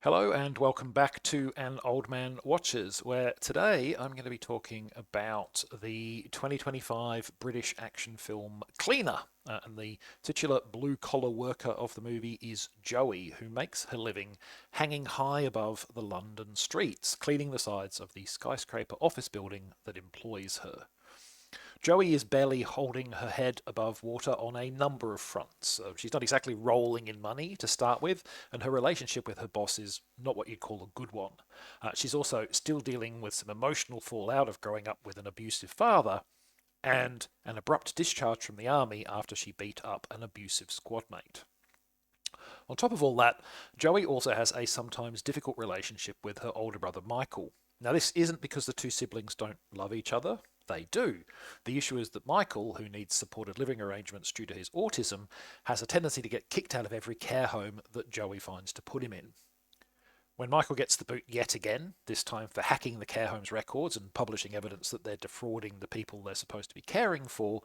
Hello and welcome back to An Old Man Watches, where today I'm going to be talking about the 2025 British action film Cleaner. And the titular blue collar worker of the movie is Joey, who makes her living hanging high above the London streets, cleaning the sides of the skyscraper office building that employs her. Joey is barely holding her head above water on a number of fronts. She's not exactly rolling in money to start with, and her relationship with her boss is not what you'd call a good one. She's also still dealing with some emotional fallout of growing up with an abusive father and an abrupt discharge from the army after she beat up an abusive squadmate. On top of all that, Joey also has a sometimes difficult relationship with her older brother Michael. Now, this isn't because the two siblings don't love each other. They do. The issue is that Michael, who needs supported living arrangements due to his autism, has a tendency to get kicked out of every care home that Joey finds to put him in. When Michael gets the boot yet again, this time for hacking the care home's records and publishing evidence that they're defrauding the people they're supposed to be caring for,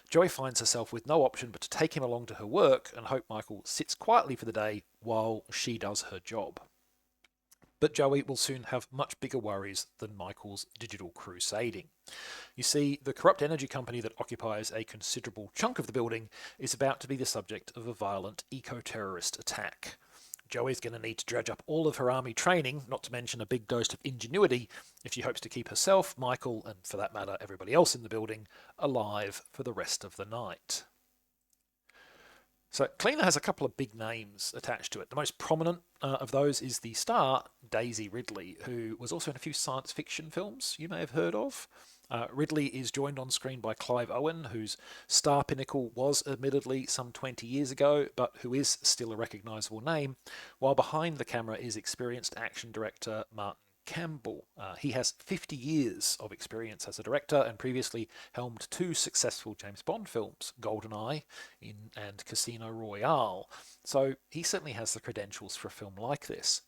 Joey finds herself with no option but to take him along to her work and hope Michael sits quietly for the day while she does her job. But Joey will soon have much bigger worries than Michael's digital crusading. You see, the corrupt energy company that occupies a considerable chunk of the building is about to be the subject of a violent eco-terrorist attack. Joey's going to need to dredge up all of her army training, not to mention a big dose of ingenuity, if she hopes to keep herself, Michael, and for that matter everybody else in the building, alive for the rest of the night. So Cleaner has a couple of big names attached to it. The most prominent of those is the star, Daisy Ridley, who was also in a few science fiction films you may have heard of. Ridley is joined on screen by Clive Owen, whose star pinnacle was admittedly some 20 years ago, but who is still a recognisable name, while behind the camera is experienced action director Martin Campbell. He has 50 years of experience as a director and previously helmed two successful James Bond films, GoldenEye and Casino Royale, so he certainly has the credentials for a film like this.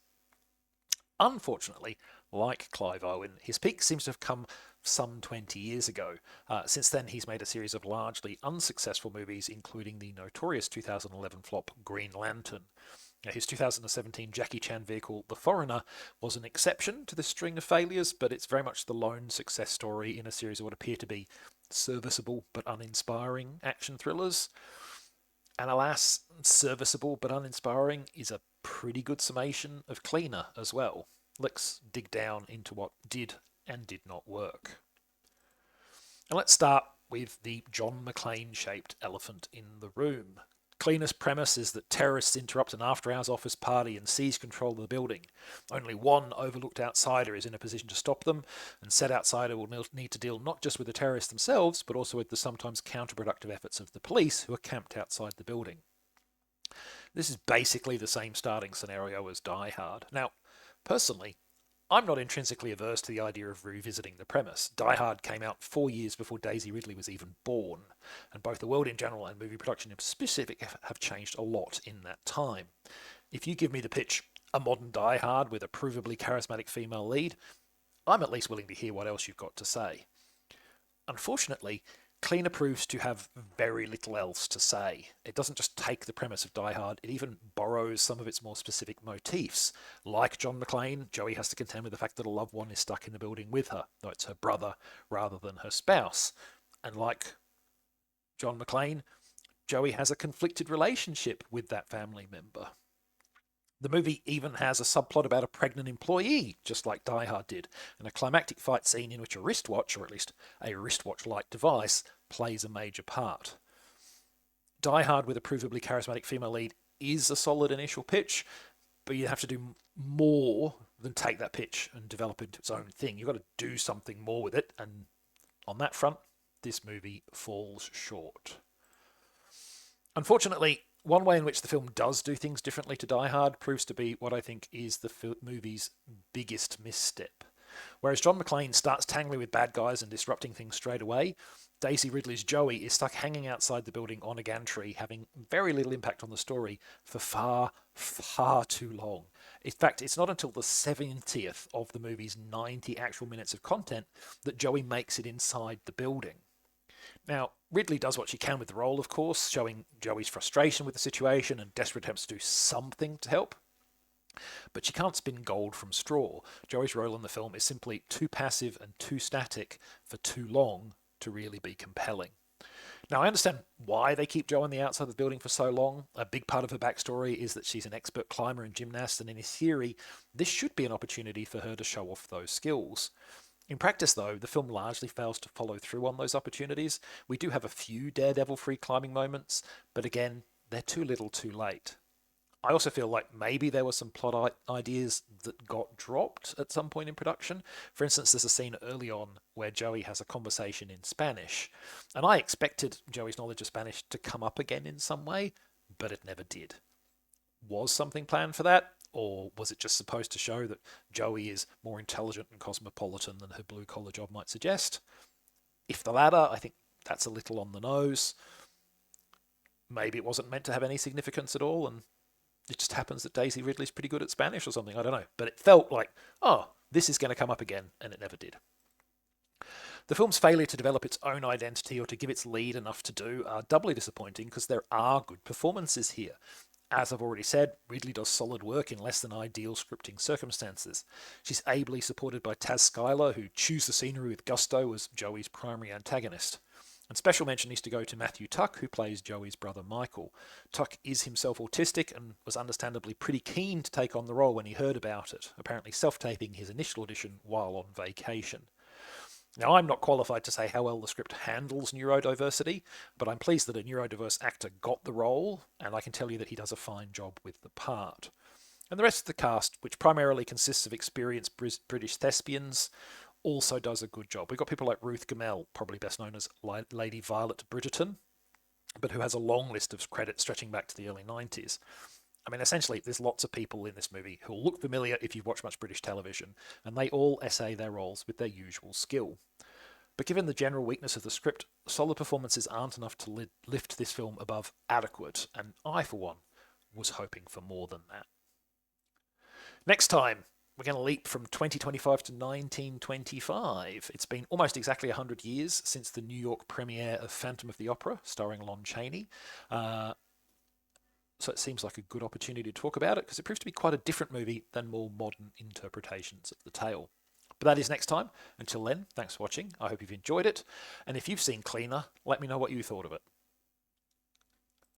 Unfortunately, like Clive Owen, his peak seems to have come some 20 years ago. Since then, he's made a series of largely unsuccessful movies, including the notorious 2011 flop Green Lantern. His 2017 Jackie Chan vehicle, The Foreigner, was an exception to this string of failures, but it's very much the lone success story in a series of what appear to be serviceable but uninspiring action thrillers. And alas, serviceable but uninspiring is a pretty good summation of Cleaner as well. Let's dig down into what did and did not work. And let's start with the John McClane shaped elephant in the room. Cleaner's premise is that terrorists interrupt an after-hours office party and seize control of the building. Only one overlooked outsider is in a position to stop them, and said outsider will need to deal not just with the terrorists themselves, but also with the sometimes counterproductive efforts of the police who are camped outside the building. This is basically the same starting scenario as Die Hard. Now, personally, I'm not intrinsically averse to the idea of revisiting the premise. Die Hard came out 4 years before Daisy Ridley was even born, and both the world in general and movie production in specific have changed a lot in that time. If you give me the pitch, a modern Die Hard with a provably charismatic female lead, I'm at least willing to hear what else you've got to say. Unfortunately, Cleaner proves to have very little else to say. It doesn't just take the premise of Die Hard, it even borrows some of its more specific motifs. Like John McClane, Joey has to contend with the fact that a loved one is stuck in the building with her, though it's her brother rather than her spouse. And like John McClane, Joey has a conflicted relationship with that family member. The movie even has a subplot about a pregnant employee, just like Die Hard did, and a climactic fight scene in which a wristwatch, or at least a wristwatch-like device, plays a major part. Die Hard with a provably charismatic female lead is a solid initial pitch, but you have to do more than take that pitch and develop it into its own thing. You've got to do something more with it, and on that front, this movie falls short. Unfortunately, one way in which the film does do things differently to Die Hard proves to be what I think is the movie's biggest misstep. Whereas John McClane starts tangling with bad guys and disrupting things straight away, Daisy Ridley's Joey is stuck hanging outside the building on a gantry, having very little impact on the story for far, far too long. In fact, it's not until the 70th of the movie's 90 actual minutes of content that Joey makes it inside the building. Now, Ridley does what she can with the role, of course, showing Joey's frustration with the situation and desperate attempts to do something to help. But she can't spin gold from straw. Joey's role in the film is simply too passive and too static for too long to really be compelling. Now, I understand why they keep Jo on the outside of the building for so long. A big part of her backstory is that she's an expert climber and gymnast, and in theory, this should be an opportunity for her to show off those skills. In practice, though, the film largely fails to follow through on those opportunities. We do have a few Daredevil free climbing moments, but again, they're too little too late. I also feel like maybe there were some plot ideas that got dropped at some point in production. For instance, there's a scene early on where Joey has a conversation in Spanish, and I expected Joey's knowledge of Spanish to come up again in some way, but it never did. Was something planned for that? Or was it just supposed to show that Joey is more intelligent and cosmopolitan than her blue collar job might suggest? If the latter, I think that's a little on the nose. Maybe it wasn't meant to have any significance at all, and it just happens that Daisy Ridley's pretty good at Spanish or something. I don't know. But it felt like, oh, this is going to come up again, and it never did. The film's failure to develop its own identity or to give its lead enough to do are doubly disappointing because there are good performances here. As I've already said, Ridley does solid work in less than ideal scripting circumstances. She's ably supported by Taz Skylar, who chews the scenery with gusto as Joey's primary antagonist. And special mention needs to go to Matthew Tuck, who plays Joey's brother Michael. Tuck is himself autistic and was understandably pretty keen to take on the role when he heard about it, apparently self-taping his initial audition while on vacation. Now, I'm not qualified to say how well the script handles neurodiversity, but I'm pleased that a neurodiverse actor got the role, and I can tell you that he does a fine job with the part. And the rest of the cast, which primarily consists of experienced British thespians, also does a good job. We've got people like Ruth Gemmell, probably best known as Lady Violet Bridgerton, but who has a long list of credits stretching back to the early 90s. I mean, essentially, there's lots of people in this movie who will look familiar if you've watched much British television, and they all essay their roles with their usual skill. But given the general weakness of the script, solid performances aren't enough to lift this film above adequate, and I, for one, was hoping for more than that. Next time, we're going to leap from 2025 to 1925. It's been almost exactly 100 years since the New York premiere of Phantom of the Opera, starring Lon Chaney. So it seems like a good opportunity to talk about it, because it proves to be quite a different movie than more modern interpretations of the tale. But that is next time. Until then, thanks for watching. I hope you've enjoyed it. And if you've seen Cleaner, let me know what you thought of it.